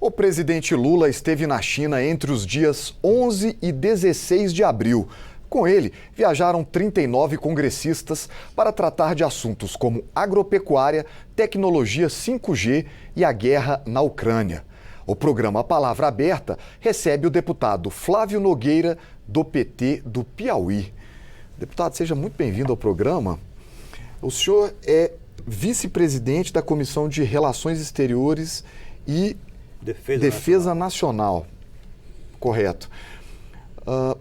O presidente Lula esteve na China entre os dias 11 e 16 de abril. Com ele, viajaram 39 congressistas para tratar de assuntos como agropecuária, tecnologia 5G e a guerra na Ucrânia. O programa Palavra Aberta recebe o deputado Flávio Nogueira, do PT do Piauí. Deputado, seja muito bem-vindo ao programa. O senhor é vice-presidente da Comissão de Relações Exteriores e Defesa Nacional. Correto.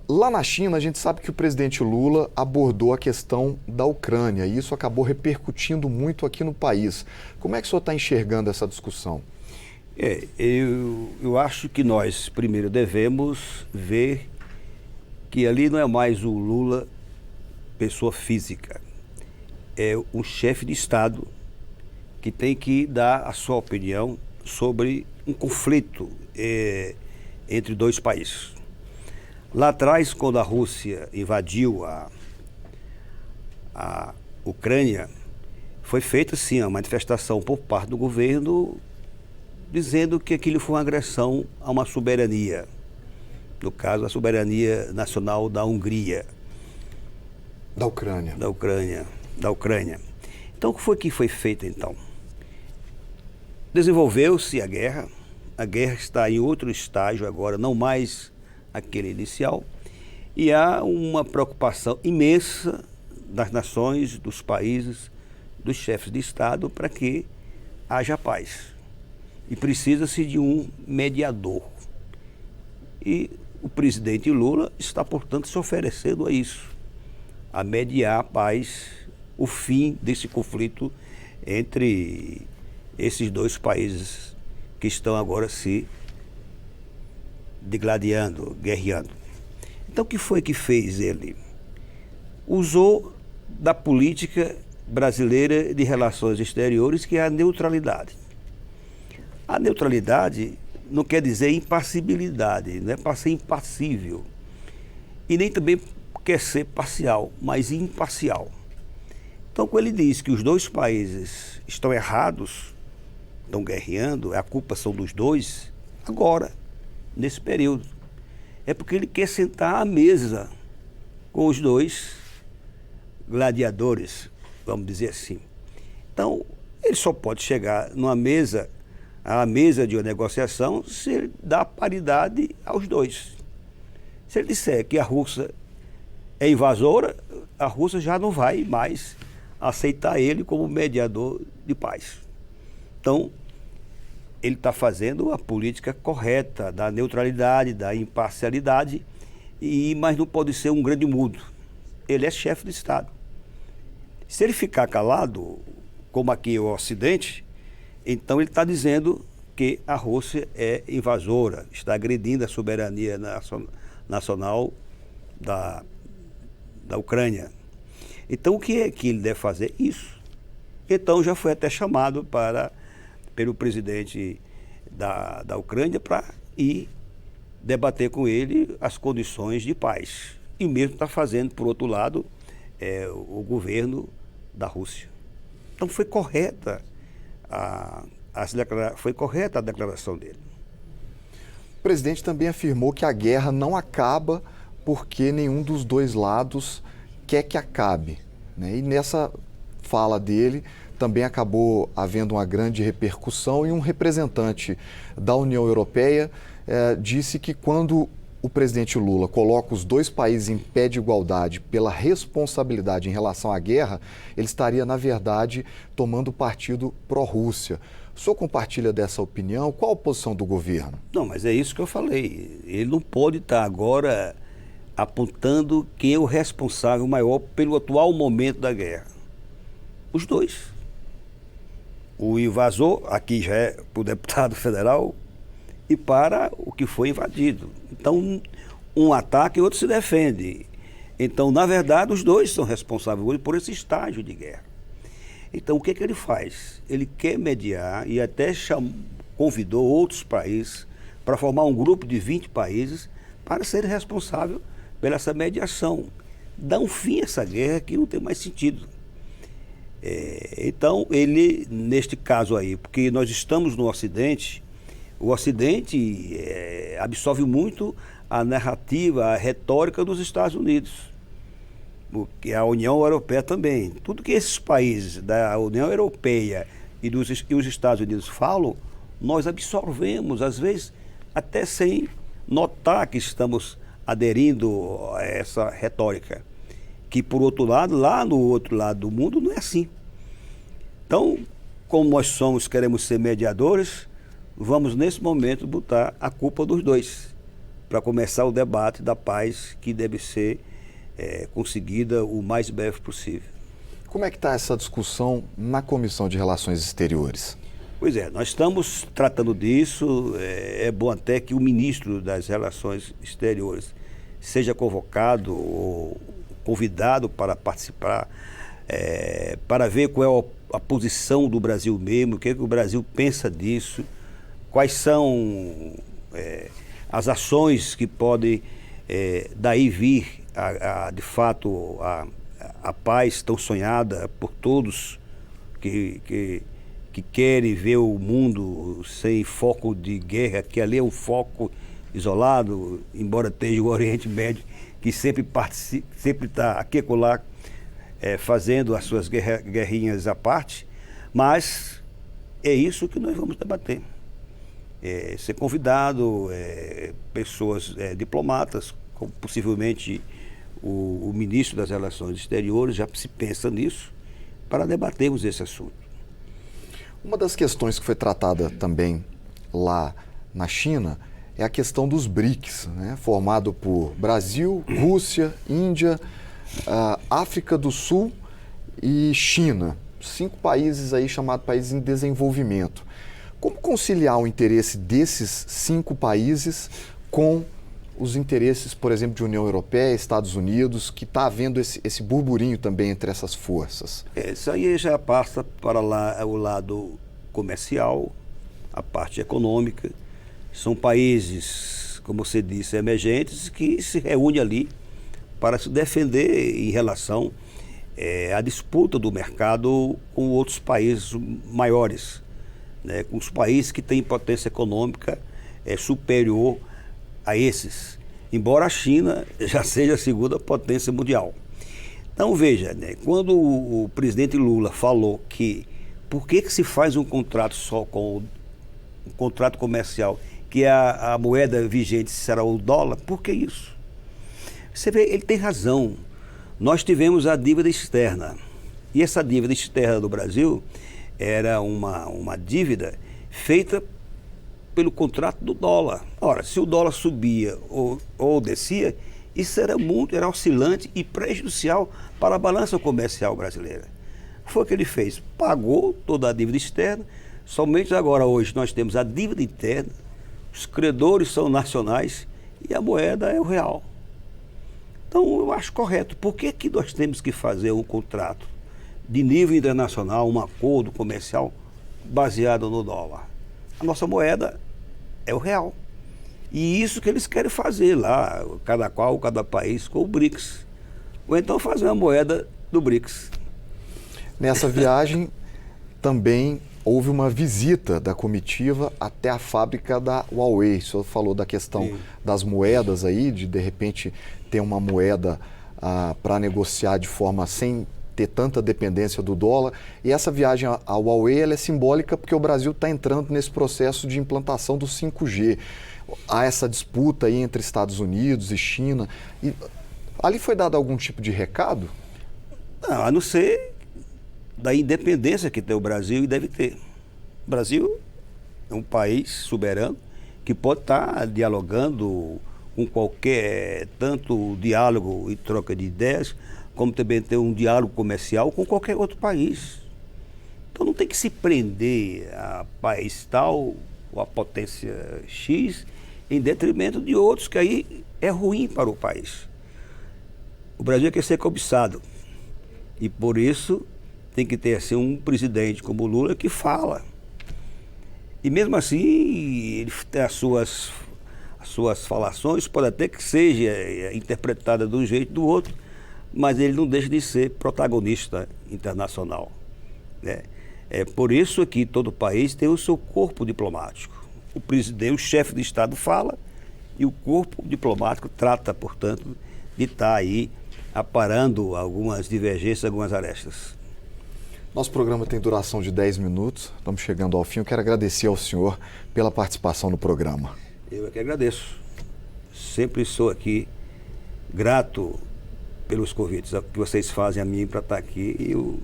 Lá na China, a gente sabe que o presidente Lula abordou a questão da Ucrânia e isso acabou repercutindo muito aqui no país. Como é que o senhor está enxergando essa discussão? Eu acho que nós primeiro devemos ver que ali não é mais o Lula pessoa física, é um chefe de Estado que tem que dar a sua opinião sobre um conflito entre dois países. Lá atrás, quando a Rússia invadiu a Ucrânia, foi feita sim uma manifestação por parte do governo dizendo que aquilo foi uma agressão a uma soberania, no caso a soberania nacional da Hungria. Da Ucrânia. Da Ucrânia. Então, o que foi que foi feito então? Desenvolveu-se a guerra está em outro estágio agora, não mais aquele inicial, e há uma preocupação imensa das nações, dos países, dos chefes de Estado para que haja paz. E precisa-se de um mediador. E o presidente Lula está, portanto, se oferecendo a isso, a mediar a paz, o fim desse conflito entre esses dois países que estão agora se digladiando, guerreando. Então, o que foi que fez ele? Usou da política brasileira de relações exteriores, que é a neutralidade. A neutralidade não quer dizer impassibilidade, não é para ser impassível. E nem também quer ser parcial, mas imparcial. Então, quando ele diz que os dois países estão errados, estão guerreando, a culpa são dos dois, agora, nesse período, é porque ele quer sentar à mesa com os dois gladiadores, vamos dizer assim. Então, ele só pode chegar à mesa de uma negociação se ele dá paridade aos dois. Se ele disser que a Rússia é invasora, a Rússia já não vai mais aceitar ele como mediador de paz. Então, ele está fazendo a política correta da neutralidade, da imparcialidade, mas não pode ser um grande mudo. Ele é chefe de Estado. Se ele ficar calado, como aqui é o Ocidente, então ele está dizendo que a Rússia é invasora, está agredindo a soberania nacional da Ucrânia. Então, o que é que ele deve fazer? Isso. Então, já foi até chamado pelo presidente da Ucrânia para ir debater com ele as condições de paz. E mesmo está fazendo, por outro lado, o governo da Rússia. Então, foi correta a declaração dele. O presidente também afirmou que a guerra não acaba porque nenhum dos dois lados quer que acabe, né? E nessa fala dele também acabou havendo uma grande repercussão e um representante da União Europeia disse que quando o presidente Lula coloca os dois países em pé de igualdade pela responsabilidade em relação à guerra, ele estaria, na verdade, tomando partido pró-Rússia. O senhor compartilha dessa opinião? Qual a posição do governo? Não, mas é isso que eu falei. Ele não pode estar agora apontando quem é o responsável maior pelo atual momento da guerra. Os dois. O invasor, aqui já é para o deputado federal, e para o que foi invadido. Então, um ataca e outro se defende. Então, na verdade, os dois são responsáveis por esse estágio de guerra. Então, o que ele faz? Ele quer mediar e até convidou outros países para formar um grupo de 20 países para serem responsáveis pela essa mediação. Dá um fim a essa guerra que não tem mais sentido. Então, ele, neste caso aí, porque nós estamos no Ocidente, O Ocidente absorve muito a narrativa, a retórica dos Estados Unidos, porque a União Europeia também. Tudo que esses países da União Europeia e os Estados Unidos falam, nós absorvemos, às vezes até sem notar que estamos aderindo a essa retórica, que por outro lado, lá no outro lado do mundo, não é assim. Então, como nós queremos ser mediadores, vamos nesse momento botar a culpa dos dois, para começar o debate da paz que deve ser conseguida o mais breve possível. Como é que está essa discussão na Comissão de Relações Exteriores? Pois é, nós estamos tratando disso. É bom até que o ministro das Relações Exteriores seja convocado ou convidado para participar, para ver qual é a posição do Brasil mesmo, o que o Brasil pensa disso, quais são as ações que podem daí vir de fato a paz tão sonhada por todos que querem ver o mundo sem foco de guerra, que ali é um foco isolado, embora esteja o Oriente Médio, que sempre está aqui e acolá, fazendo as suas guerrinhas à parte, mas é isso que nós vamos debater. Ser convidado, pessoas diplomatas, como possivelmente o ministro das Relações Exteriores, já se pensa nisso, para debatermos esse assunto. Uma das questões que foi tratada também lá na China é a questão dos BRICS, né? Formado por Brasil, Rússia, Índia, África do Sul e China. 5 países aí chamados países em desenvolvimento. Como conciliar o interesse desses 5 países com os interesses, por exemplo, de União Europeia, Estados Unidos, que está havendo esse burburinho também entre essas forças? Isso aí já passa para lá o lado comercial, a parte econômica. São países, como você disse, emergentes, que se reúnem ali para se defender em relação à disputa do mercado com outros países maiores, né, com os países que têm potência econômica superior a esses, embora a China já seja a segunda potência mundial. Então veja, né, quando o presidente Lula falou que por que se faz um contrato só com um contrato comercial, que a moeda vigente será o dólar, por que isso? Você vê, ele tem razão. Nós tivemos a dívida externa, e essa dívida externa do Brasil era uma dívida feita pelo contrato do dólar. Ora, se o dólar subia ou descia, isso era oscilante e prejudicial para a balança comercial brasileira. Foi o que ele fez, pagou toda a dívida externa, somente agora hoje nós temos a dívida interna, os credores são nacionais e a moeda é o real. Então eu acho correto. Por que nós temos que fazer um contrato de nível internacional, um acordo comercial baseado no dólar? A nossa moeda é o real. E isso que eles querem fazer lá, cada país com o BRICS. Ou então fazer uma moeda do BRICS. Nessa viagem também houve uma visita da comitiva até a fábrica da Huawei. O senhor falou da questão Sim. das moedas aí, de repente ter uma moeda para negociar de forma sem ter tanta dependência do dólar. E essa viagem à Huawei ela é simbólica porque o Brasil está entrando nesse processo de implantação do 5G. Há essa disputa aí entre Estados Unidos e China. E ali foi dado algum tipo de recado? Não, a não ser da independência que tem o Brasil e deve ter. O Brasil é um país soberano que pode estar dialogando com qualquer, tanto diálogo e troca de ideias, como também ter um diálogo comercial com qualquer outro país. Então não tem que se prender a país tal ou a potência X em detrimento de outros, que aí é ruim para o país. O Brasil quer ser cobiçado e por isso tem que ter assim, um presidente como o Lula que fala. E mesmo assim, ele tem as suas falações, pode até que seja interpretada de um jeito ou do outro, mas ele não deixa de ser protagonista internacional, né? É por isso que todo país tem o seu corpo diplomático. o presidente, o chefe de Estado fala e o corpo diplomático trata, portanto, de estar aí aparando algumas divergências, algumas arestas. Nosso programa tem duração de 10 minutos, estamos chegando ao fim. Eu quero agradecer ao senhor pela participação no programa. Eu é que agradeço. Sempre sou aqui grato pelos convites que vocês fazem a mim para estar aqui, e o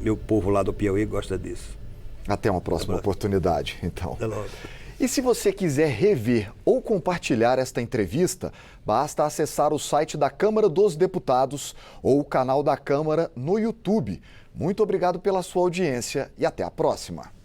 meu povo lá do Piauí gosta disso. Até uma próxima oportunidade, então. Até logo. E se você quiser rever ou compartilhar esta entrevista, basta acessar o site da Câmara dos Deputados ou o canal da Câmara no YouTube. Muito obrigado pela sua audiência e até a próxima.